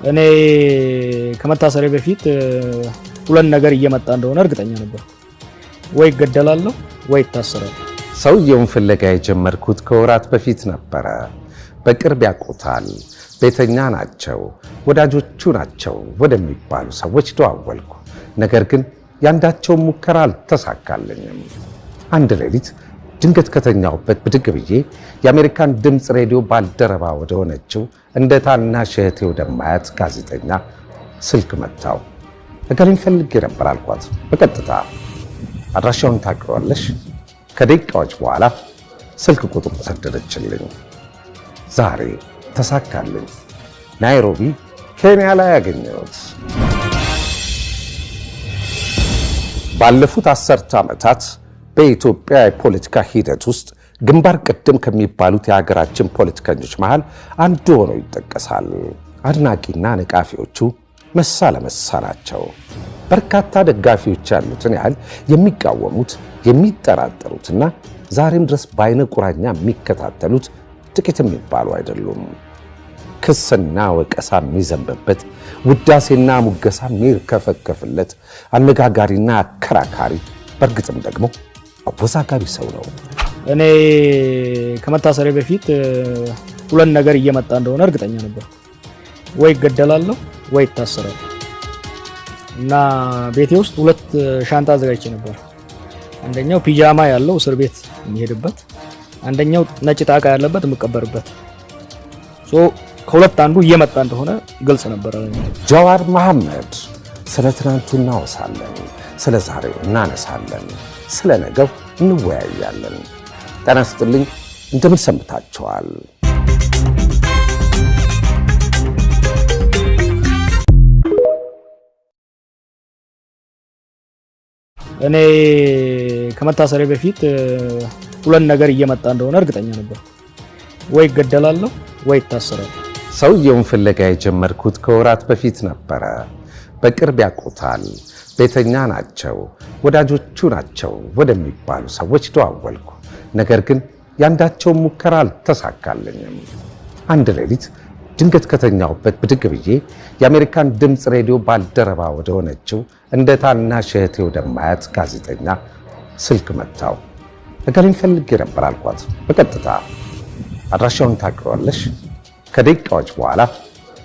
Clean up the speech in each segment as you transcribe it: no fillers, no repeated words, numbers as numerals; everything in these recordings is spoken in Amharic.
እኔ ከመታሰሬ በፊት ሁለት ነገር እየመጣ እንደሆነ እርግጠኛ ነበር። ወይ ገደላለሁ ወይ ታሰራለሁ። ሰውየውን ፍለጋ የጀመርኩት ከወራት በፊት ነበር። በቅርብ ያውቁታል፣ ቤተኛ ናቸው፣ ወዳጆቹ ናቸው ወደሚባሉ ሰዎች ደዋወልኩ። ነገር ግን ያንዳቸውን ሙከራ አልተሳካልኝም። አንድ ሌሊት ድንገት ከተኛውበት ብድግ ብዬ የአሜሪካን ድምፅ ሬዲዮ ባልደረባ ወደ ሆነችው እንደ ታናሽ እህቴ ወደማያት ጋዜጠኛ ስልክ መታው። እገሌን ፈልጌ ነበር አልኳት በቀጥታ። አድራሻውን ታውቂዋለሽ? ከደቂቃዎች በኋላ ስልክ ቁጥር ሰደደችልኝ። ዛሬ ተሳካልኝ። ናይሮቢ ኬንያ ላይ ያገኘሁት። ባለፉት 10 ዓመታት በኢትዮጵያ የፖለቲካ ሂደት ውስጥ ግንባር ቀደም ከሚባሉት የሀገራችን ፖለቲከኞች መሃል አንዱ ሆኖ ይጠቀሳል። አድናቂና ነቃፊዎቹ መሳ ለመሳ ናቸው። በርካታ ደጋፊዎች ያሉትን ያህል የሚቃወሙት፣ የሚጠራጠሩትና ዛሬም ድረስ በአይነ ቁራኛ የሚከታተሉት ጥቂት የሚባሉ አይደሉም። ክስና ወቀሳ የሚዘንብበት፣ ውዳሴና ሙገሳ የሚርከፈከፍለት፣ አነጋጋሪና አከራካሪ፣ በእርግጥም ደግሞ አወዛጋቢ ሰው ነው። እኔ ከመታሰሬ በፊት ሁለት ነገር እየመጣ እንደሆነ እርግጠኛ ነበር። ወይ ገደላለሁ ወይ ታሰራለሁ። እና ቤቴ ውስጥ ሁለት ሻንጣ አዘጋጅቼ ነበር። አንደኛው ፒጃማ ያለው እስር ቤት የሚሄድበት፣ አንደኛው ነጭ ጣቃ ያለበት የምቀበርበት። ከሁለት አንዱ እየመጣ እንደሆነ ግልጽ ነበር። ጃዋር መሐመድ ስለ ትናንቱ እናወሳለን፣ ስለ ዛሬው እናነሳለን፣ ስለ ነገው እንወያያለን። ጤና ይስጥልኝ፣ እንደምን ሰምታችኋል? እኔ ከመታሰሬ በፊት ሁለት ነገር እየመጣ እንደሆነ እርግጠኛ ነበር። ወይ ገደላለሁ ወይ ታሰራለሁ። ሰውየውን ፍለጋ የጀመርኩት ከወራት በፊት ነበረ። በቅርብ ያውቁታል፣ ቤተኛ ናቸው፣ ወዳጆቹ ናቸው ወደሚባሉ ሰዎች ደዋወልኩ። ነገር ግን ያንዳቸውን ሙከራ አልተሳካልኝም። አንድ ሌሊት ድንገት ከተኛውበት ብድግ ብዬ የአሜሪካን ድምፅ ሬዲዮ ባልደረባ ወደ ሆነችው እንደ ታናሽ እህቴ ወደማያት ጋዜጠኛ ስልክ መታው። እገሌን ፈልጌ ነበር አልኳት በቀጥታ። አድራሻውን ታውቂዋለሽ? ከደቂቃዎች በኋላ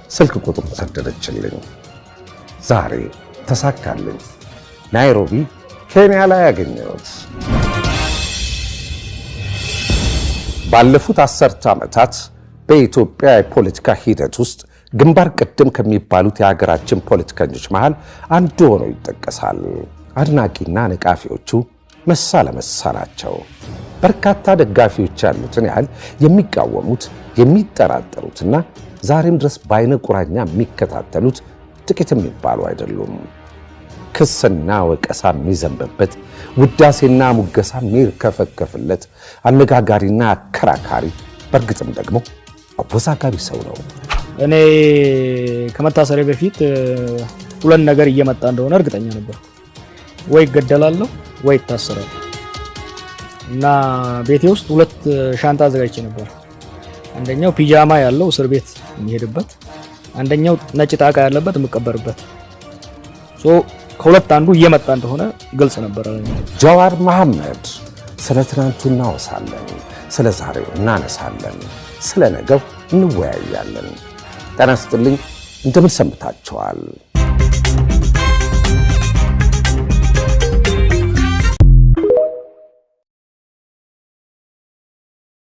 ስልክ ቁጥር ሰደደችልኝ። ዛሬ ተሳካልኝ። ናይሮቢ ኬንያ ላይ ያገኘሁት። ባለፉት 10 ዓመታት በኢትዮጵያ የፖለቲካ ሂደት ውስጥ ግንባር ቀደም ከሚባሉት የሀገራችን ፖለቲከኞች መሃል አንዱ ሆኖ ይጠቀሳል። አድናቂና ነቃፊዎቹ መሳ ለመሳ ናቸው። በርካታ ደጋፊዎች ያሉትን ያህል የሚቃወሙት፣ የሚጠራጠሩትና ዛሬም ድረስ በአይነ ቁራኛ የሚከታተሉት ጥቂት የሚባሉ አይደሉም። ክስና ወቀሳ የሚዘንብበት፣ ውዳሴና ሙገሳ የሚርከፈከፍለት፣ አነጋጋሪና አከራካሪ፣ በእርግጥም ደግሞ አወዛጋቢ ሰው ነው። እኔ ከመታሰሬ በፊት ሁለት ነገር እየመጣ እንደሆነ እርግጠኛ ነበር። ወይ ገደላለሁ ወይ ታሰራለሁ። እና ቤቴ ውስጥ ሁለት ሻንጣ አዘጋጅቼ ነበር። አንደኛው ፒጃማ ያለው እስር ቤት የሚሄድበት፣ አንደኛው ነጭ ጣቃ ያለበት የምቀበርበት። ከሁለት አንዱ እየመጣ እንደሆነ ግልጽ ነበር። ጃዋር መሐመድ ስለ ትናንቱ እናወሳለን፣ ስለ ዛሬው እናነሳለን፣ ስለ ነገው እንወያያለን። ጤና ይስጥልኝ፣ እንደምን ሰምታችኋል?